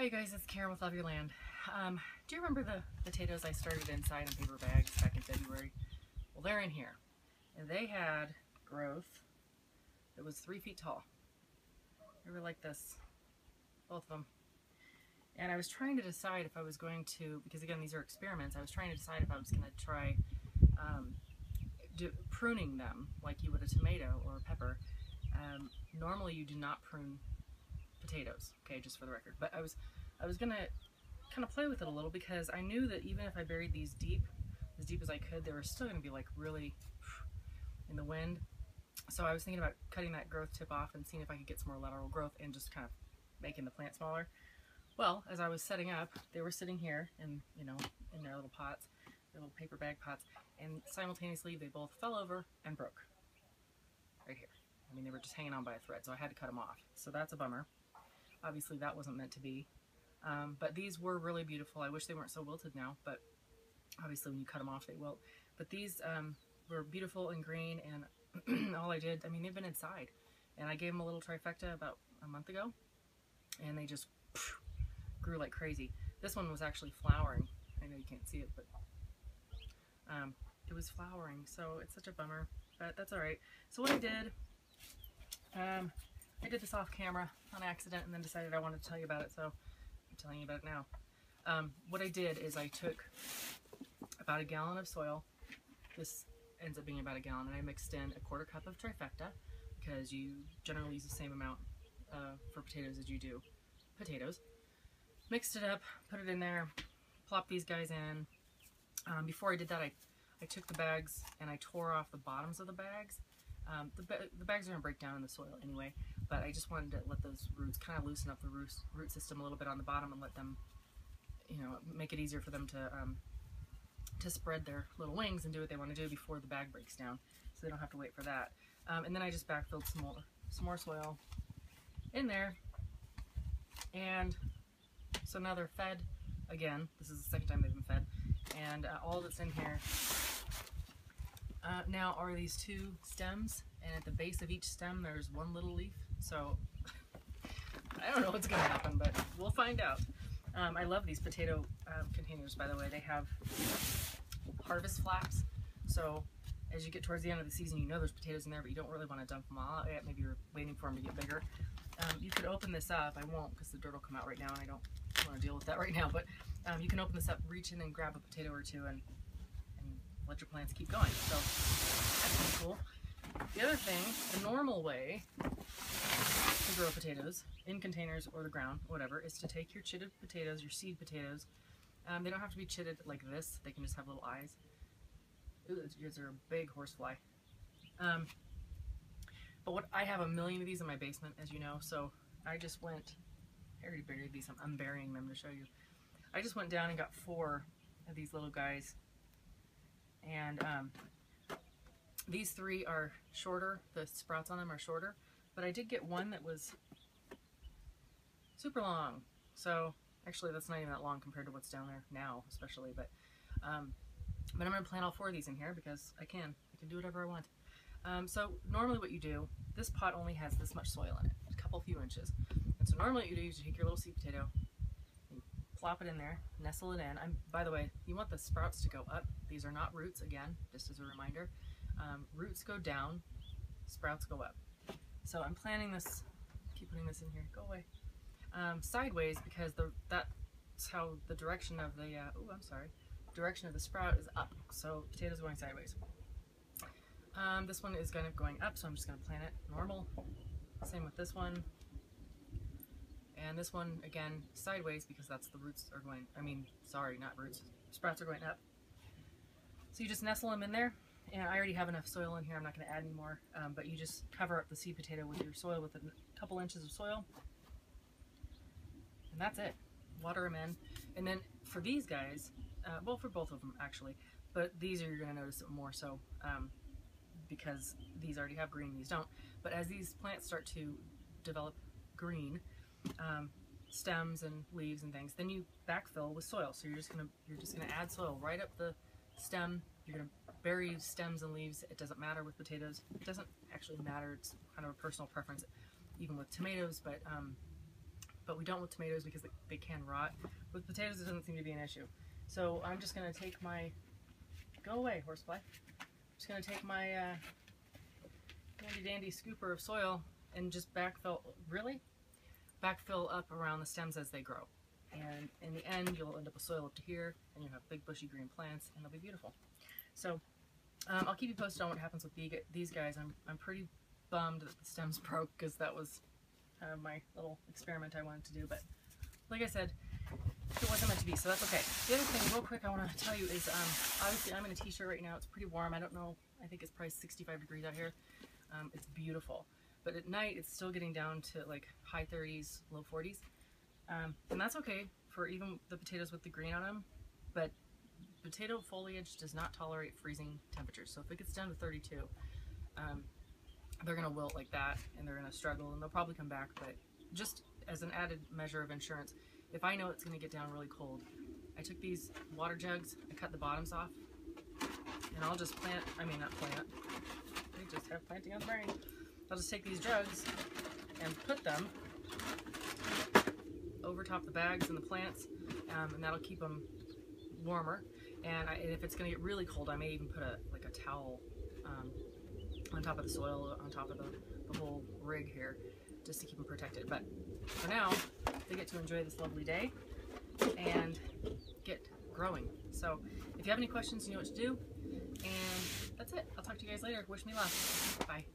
Hi guys, it's Karen with Love Your Land. Do you remember the potatoes I started inside in paper bags back in February? Well, they're in here. And they had growth that was 3 feet tall. They were like this, both of them. And I was trying to decide if I was going to, because again these are experiments, I was trying to decide if I was going to try pruning them like you would a tomato or a pepper. Normally you do not prune potatoes, okay, just for the record, but I was gonna kind of play with it a little because I knew that even if I buried these as deep as I could, they were still gonna be like really in the wind. So I was thinking about cutting that growth tip off and seeing if I could get some more lateral growth and just kind of making the plant smaller. Well, as I was setting up, they were sitting here in their little pots, their little paper bag pots, and simultaneously they both fell over and broke right here. I mean, they were just hanging on by a thread, so I had to cut them off. So that's a bummer. Obviously that wasn't meant to be, but these were really beautiful. I wish they weren't so wilted now, but obviously when you cut them off they wilt. But these were beautiful and green, and all I did, I mean, they've been inside, and I gave them a little trifecta about a month ago, and they just grew like crazy. This one was actually flowering. I know you can't see it, but it was flowering, so it's such a bummer, but that's alright. So what I did, I did this off camera on accident and then decided I wanted to tell you about it, so I'm telling you about it now. What I did is I took about a gallon of soil. This ends up being about a gallon, and I mixed in a 1/4 cup of trifecta because you generally use the same amount for potatoes as you do potatoes. Mixed it up, put it in there, plopped these guys in. Before I did that, I took the bags and I tore off the bottoms of the bags. The bags are going to break down in the soil anyway, but I just wanted to let those roots kind of loosen up the root system a little bit on the bottom and let them, make it easier for them to spread their little wings and do what they want to do before the bag breaks down, so they don't have to wait for that. And then I just backfilled some more soil in there, and so now they're fed again. This is the second time they've been fed, and all that's in here now are these 2 stems, and at the base of each stem there's one little leaf. So I don't know what's gonna happen, but we'll find out. I love these potato containers, by the way. They have harvest flaps, so as you get towards the end of the season, you know there's potatoes in there, but you don't really want to dump them all out yet. Maybe you're waiting for them to get bigger. You could open this up. I won't, because the dirt will come out right now and I don't want to deal with that right now, but you can open this up, reach in and grab a potato or two, and let your plants keep going. So that's pretty cool. The other thing, the normal way to grow potatoes in containers or the ground, whatever, is to take your chitted potatoes, your seed potatoes. They don't have to be chitted like this. They can just have little eyes. Ooh, these are a big horsefly. But I have a million of these in my basement, as you know, so I just went, I already buried these, I'm burying them to show you. I just went down and got 4 of these little guys, and these 3 are shorter, the sprouts on them are shorter, but I did get one that was super long. So actually that's not even that long compared to what's down there now, especially, but I'm going to plant all 4 of these in here because I can do whatever I want. So normally what you do, this pot only has this much soil in it, a few inches, and so normally what you do is you take your little seed potato, you plop it in there, nestle it in. By the way, you want the sprouts to go up. These are not roots, again, just as a reminder. Roots go down, sprouts go up. So I'm planting this, keep putting this in here, go away, sideways, because that's how the direction of the, direction of the sprout is up. So potatoes going sideways. This one is kind of going up, so I'm just going to plant it normal. Same with this one. And this one, again, sideways, because that's the roots are going, not roots, sprouts are going up. So you just nestle them in there, and I already have enough soil in here, I'm not going to add any more, but you just cover up the seed potato with your soil with a couple inches of soil, and that's it. Water them in, and then for these guys, well, for both of them actually, but these are, you're going to notice it more so, because these already have green, these don't. But as these plants start to develop green stems and leaves and things, then you backfill with soil. So you're just gonna add soil right up the stem. You're gonna bury stems and leaves. It doesn't matter with potatoes. It doesn't actually matter. It's kind of a personal preference, even with tomatoes. But but we don't with tomatoes because they can rot. With potatoes, it doesn't seem to be an issue. So I'm just going to take my, go away, horsefly. I'm just going to take my handy dandy scooper of soil and just backfill up around the stems as they grow. And in the end, you'll end up with soil up to here, and you'll have big bushy green plants, and they'll be beautiful. So I'll keep you posted on what happens with these guys. I'm pretty bummed that the stems broke, because that was kind of my little experiment I wanted to do. But like I said, it wasn't meant to be, so that's okay. The other thing, real quick, I want to tell you is, obviously I'm in a t-shirt right now. It's pretty warm. I don't know. I think it's probably 65 degrees out here. It's beautiful. But at night, it's still getting down to like high 30s, low 40s. And that's okay for even the potatoes with the green on them. But potato foliage does not tolerate freezing temperatures. So if it gets down to 32, they're going to wilt like that, and they're going to struggle, and they'll probably come back. But just as an added measure of insurance, if I know it's going to get down really cold, I took these water jugs, I cut the bottoms off, and I'll just plant, I mean not plant, I just have planting on the brain. I'll just take these jugs and put them over top the bags and the plants, and that'll keep them warmer. And if it's going to get really cold, I may even put a towel on top of the soil, on top of the whole rig here, just to keep them protected. But for now, they get to enjoy this lovely day and get growing. So if you have any questions, you know what to do. And that's it. I'll talk to you guys later. Wish me luck. Bye.